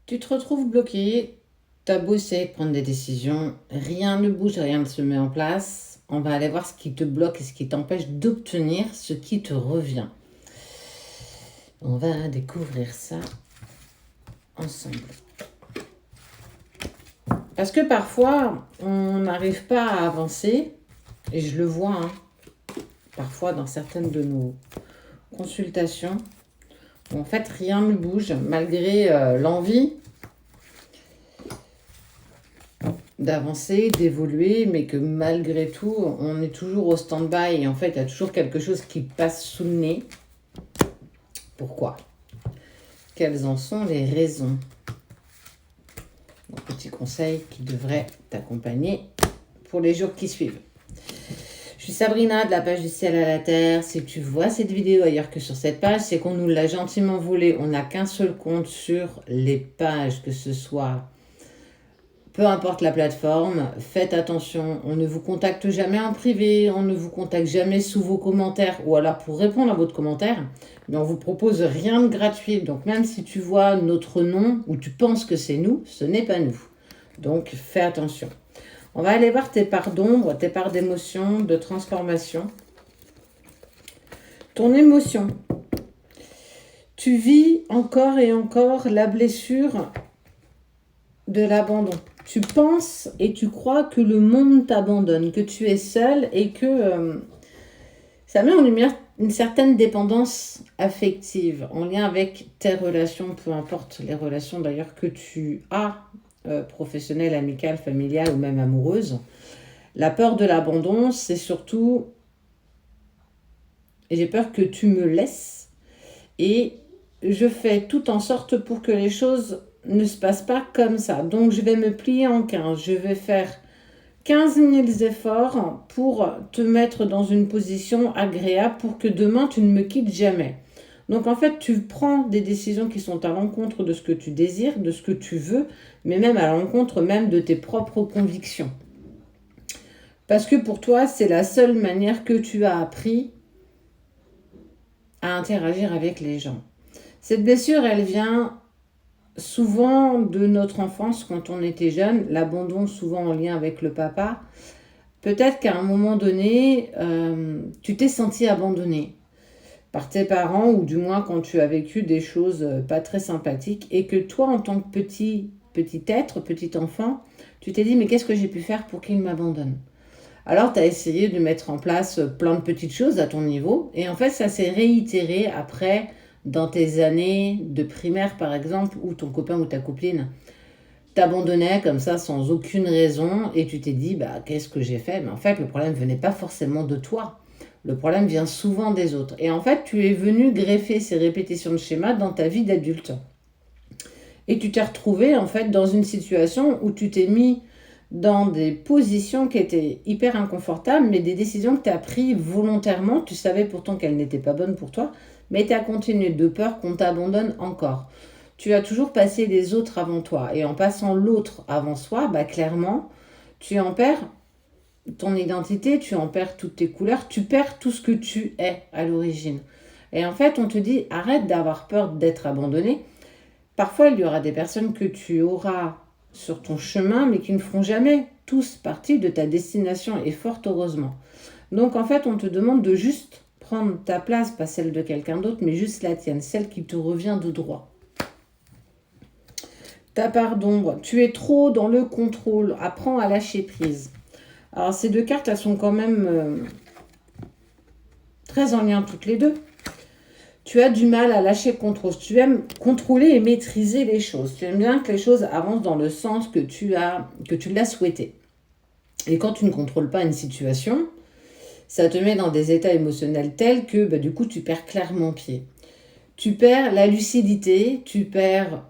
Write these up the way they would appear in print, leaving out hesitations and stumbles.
Tu te retrouves bloqué, tu as bossé, prendre des décisions, rien ne bouge, rien ne se met en place. On va aller voir ce qui te bloque et ce qui t'empêche d'obtenir ce qui te revient. On va découvrir ça ensemble. Parce que parfois, on n'arrive pas à avancer, et je le vois, parfois dans certaines de nos consultations, où en fait rien ne bouge, malgré l'envie d'avancer, d'évoluer, mais que malgré tout, on est toujours au stand-by et en fait, il y a toujours quelque chose qui passe sous le nez. Pourquoi? Quelles en sont les raisons? Un petit conseil qui devrait t'accompagner pour les jours qui suivent. Je suis Sabrina de la page du ciel à la terre. Si tu vois cette vidéo ailleurs que sur cette page, c'est qu'on nous l'a gentiment volée. On n'a qu'un seul compte sur les pages, que ce soit peu importe la plateforme. Faites attention, on ne vous contacte jamais en privé, on ne vous contacte jamais sous vos commentaires ou alors pour répondre à votre commentaire, mais on ne vous propose rien de gratuit. Donc même si tu vois notre nom ou tu penses que c'est nous, ce n'est pas nous. Donc fais attention. On va aller voir tes parts d'ombre, tes parts d'émotion, de transformation. Ton émotion. Tu vis encore et encore la blessure de l'abandon. Tu penses et tu crois que le monde t'abandonne, que tu es seul et que ça met en lumière une certaine dépendance affective en lien avec tes relations, peu importe les relations d'ailleurs que tu as, professionnelles, amicales, familiales ou même amoureuses. La peur de l'abandon, c'est surtout j'ai peur que tu me laisses et je fais tout en sorte pour que les choses ne se passent pas comme ça. Donc je vais me plier en 15. Je vais faire 15 000 efforts pour te mettre dans une position agréable pour que demain tu ne me quittes jamais. Donc en fait, tu prends des décisions qui sont à l'encontre de ce que tu désires, de ce que tu veux, mais même à l'encontre même de tes propres convictions. Parce que pour toi, c'est la seule manière que tu as appris à interagir avec les gens. Cette blessure, elle vient souvent de notre enfance quand on était jeune, l'abandon souvent en lien avec le papa. Peut-être qu'à un moment donné, tu t'es senti abandonné par tes parents ou du moins quand tu as vécu des choses pas très sympathiques et que toi, en tant que petit être, petit enfant, tu t'es dit mais qu'est-ce que j'ai pu faire pour qu'il m'abandonne? Alors, tu as essayé de mettre en place plein de petites choses à ton niveau. Et en fait, ça s'est réitéré après, dans tes années de primaire, par exemple, où ton copain ou ta copine t'abandonnait comme ça sans aucune raison. Et tu t'es dit, bah, qu'est-ce que j'ai fait? Mais en fait, le problème ne venait pas forcément de toi. Le problème vient souvent des autres. Et en fait, tu es venu greffer ces répétitions de schémas dans ta vie d'adulte. Et tu t'es retrouvé, en fait, dans une situation où tu t'es mis dans des positions qui étaient hyper inconfortables, mais des décisions que tu as prises volontairement. Tu savais pourtant qu'elles n'étaient pas bonnes pour toi, mais tu as continué de peur qu'on t'abandonne encore. Tu as toujours passé les autres avant toi. Et en passant l'autre avant soi, bah clairement, tu en perds ton identité, tu en perds toutes tes couleurs, tu perds tout ce que tu es à l'origine. Et en fait, on te dit, arrête d'avoir peur d'être abandonné. Parfois, il y aura des personnes que tu auras sur ton chemin, mais qui ne feront jamais tous partie de ta destination, et fort heureusement. Donc en fait, on te demande de juste prendre ta place, pas celle de quelqu'un d'autre, mais juste la tienne, celle qui te revient de droit. Ta part d'ombre, tu es trop dans le contrôle, apprends à lâcher prise. Alors ces deux cartes, elles sont quand même très en lien toutes les deux. Tu as du mal à lâcher le contrôle. Tu aimes contrôler et maîtriser les choses. Tu aimes bien que les choses avancent dans le sens que tu l'as souhaité. Et quand tu ne contrôles pas une situation, ça te met dans des états émotionnels tels que du coup tu perds clairement pied. Tu perds la lucidité, tu perds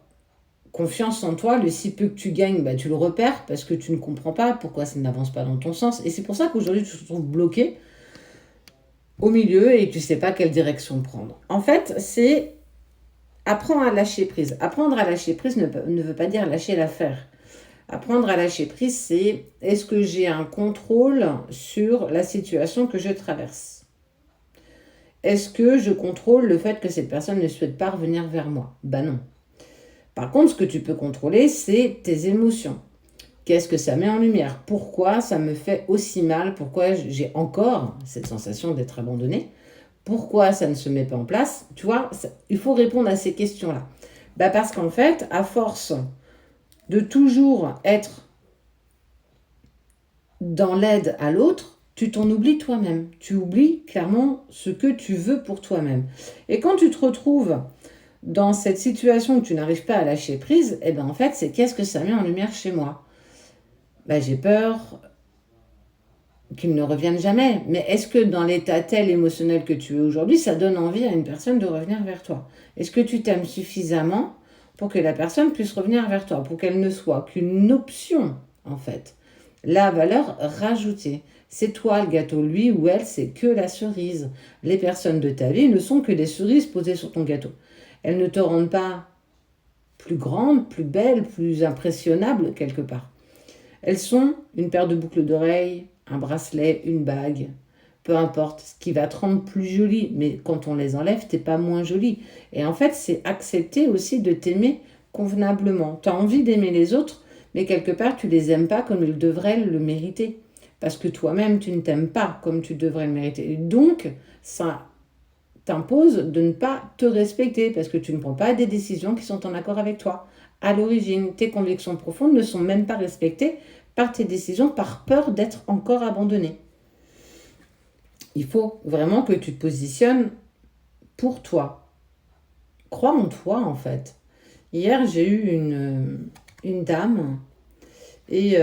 confiance en toi. Le si peu que tu gagnes, tu le repères parce que tu ne comprends pas pourquoi ça n'avance pas dans ton sens. Et c'est pour ça qu'aujourd'hui tu te trouves bloqué au milieu et tu ne sais pas quelle direction prendre. En fait, c'est apprendre à lâcher prise. Apprendre à lâcher prise ne veut pas dire lâcher l'affaire. Apprendre à lâcher prise, c'est est-ce que j'ai un contrôle sur la situation que je traverse? Est-ce que je contrôle le fait que cette personne ne souhaite pas revenir vers moi? Ben non. Par contre, ce que tu peux contrôler, c'est tes émotions. Qu'est-ce que ça met en lumière? Pourquoi ça me fait aussi mal? Pourquoi j'ai encore cette sensation d'être abandonnée? Pourquoi ça ne se met pas en place? Tu vois, il faut répondre à ces questions-là. Parce qu'en fait, à force de toujours être dans l'aide à l'autre, tu t'en oublies toi-même. Tu oublies clairement ce que tu veux pour toi-même. Et quand tu te retrouves dans cette situation où tu n'arrives pas à lâcher prise, en fait, c'est qu'est-ce que ça met en lumière chez moi? J'ai peur qu'ils ne reviennent jamais. Mais est-ce que dans l'état tel émotionnel que tu es aujourd'hui, ça donne envie à une personne de revenir vers toi? Est-ce que tu t'aimes suffisamment pour que la personne puisse revenir vers toi, pour qu'elle ne soit qu'une option, en fait? La valeur rajoutée. C'est toi le gâteau, lui ou elle, c'est que la cerise. Les personnes de ta vie ne sont que des cerises posées sur ton gâteau. Elles ne te rendent pas plus grande, plus belle, plus impressionnable quelque part. Elles sont une paire de boucles d'oreilles, un bracelet, une bague, peu importe, ce qui va te rendre plus jolie. Mais quand on les enlève, t'es pas moins jolie. Et en fait, c'est accepter aussi de t'aimer convenablement. Tu as envie d'aimer les autres, mais quelque part, tu les aimes pas comme ils devraient le mériter. Parce que toi-même, tu ne t'aimes pas comme tu devrais le mériter. Et donc, ça t'impose de ne pas te respecter parce que tu ne prends pas des décisions qui sont en accord avec toi. À l'origine, tes convictions profondes ne sont même pas respectées par tes décisions par peur d'être encore abandonné. Il faut vraiment que tu te positionnes pour toi. Crois en toi en fait. Hier, j'ai eu une dame et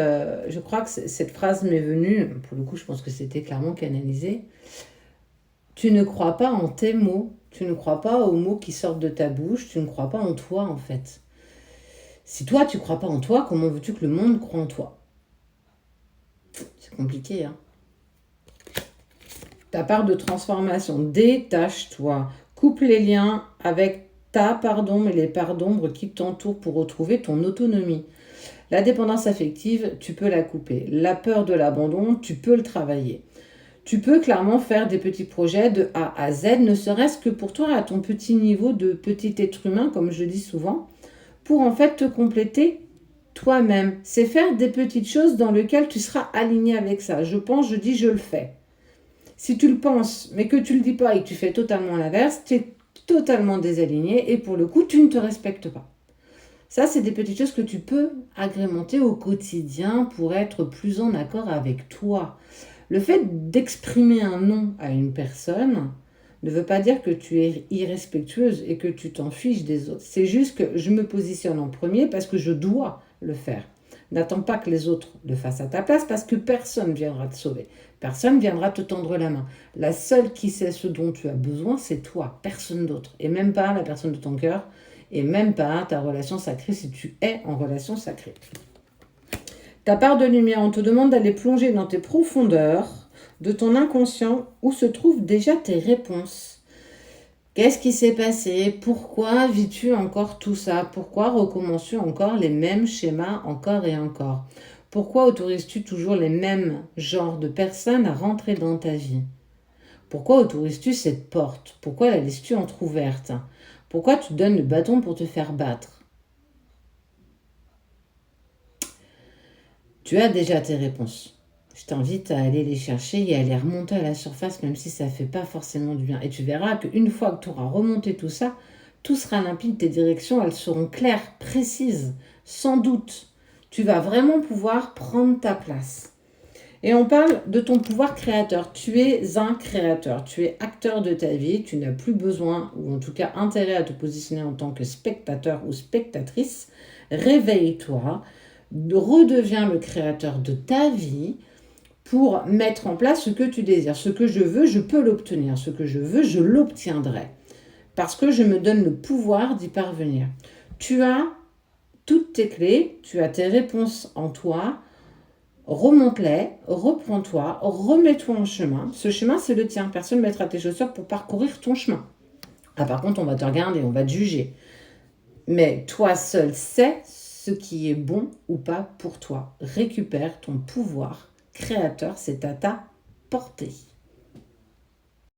je crois que cette phrase m'est venue, pour le coup je pense que c'était clairement canalisé. Tu ne crois pas en tes mots, tu ne crois pas aux mots qui sortent de ta bouche, tu ne crois pas en toi en fait. Si toi tu ne crois pas en toi, comment veux-tu que le monde croie en toi? C'est compliqué, hein. Ta part de transformation, détache-toi, coupe les liens avec ta part d'ombre et les parts d'ombre qui t'entourent pour retrouver ton autonomie. La dépendance affective, tu peux la couper. La peur de l'abandon, tu peux le travailler. Tu peux clairement faire des petits projets de A à Z, ne serait-ce que pour toi, à ton petit niveau de petit être humain, comme je dis souvent, pour en fait te compléter toi-même. C'est faire des petites choses dans lesquelles tu seras aligné avec ça. Je pense, je dis, je le fais. Si tu le penses, mais que tu le dis pas et que tu fais totalement l'inverse, tu es totalement désaligné et pour le coup, tu ne te respectes pas. Ça, c'est des petites choses que tu peux agrémenter au quotidien pour être plus en accord avec toi. Le fait d'exprimer un non à une personne ne veut pas dire que tu es irrespectueuse et que tu t'en fiches des autres. C'est juste que je me positionne en premier parce que je dois le faire. N'attends pas que les autres le fassent à ta place parce que personne ne viendra te sauver. Personne ne viendra te tendre la main. La seule qui sait ce dont tu as besoin, c'est toi, personne d'autre. Et même pas la personne de ton cœur, et même pas ta relation sacrée si tu es en relation sacrée. Ta part de lumière, on te demande d'aller plonger dans tes profondeurs de ton inconscient où se trouvent déjà tes réponses. Qu'est-ce qui s'est passé? Pourquoi vis-tu encore tout ça? Pourquoi recommences-tu encore les mêmes schémas encore et encore? Pourquoi autorises-tu toujours les mêmes genres de personnes à rentrer dans ta vie? Pourquoi autorises-tu cette porte? Pourquoi la laisses-tu entrouverte? Pourquoi tu donnes le bâton pour te faire battre? Tu as déjà tes réponses. Je t'invite à aller les chercher et à les remonter à la surface, même si ça ne fait pas forcément du bien. Et tu verras qu'une fois que tu auras remonté tout ça, tout sera limpide, tes directions, elles seront claires, précises, sans doute. Tu vas vraiment pouvoir prendre ta place. Et on parle de ton pouvoir créateur. Tu es un créateur, tu es acteur de ta vie, tu n'as plus besoin, ou en tout cas intérêt à te positionner en tant que spectateur ou spectatrice. Réveille-toi, redeviens le créateur de ta vie pour mettre en place ce que tu désires. Ce que je veux, je peux l'obtenir. Ce que je veux, je l'obtiendrai. Parce que je me donne le pouvoir d'y parvenir. Tu as toutes tes clés, tu as tes réponses en toi. Remonte-les, reprends-toi, remets-toi en chemin. Ce chemin, c'est le tien. Personne ne mettra tes chaussures pour parcourir ton chemin. Ah, par contre, on va te regarder, on va te juger. Mais toi seul sais ce qui est bon ou pas pour toi. Récupère ton pouvoir créateur, c'est à ta portée.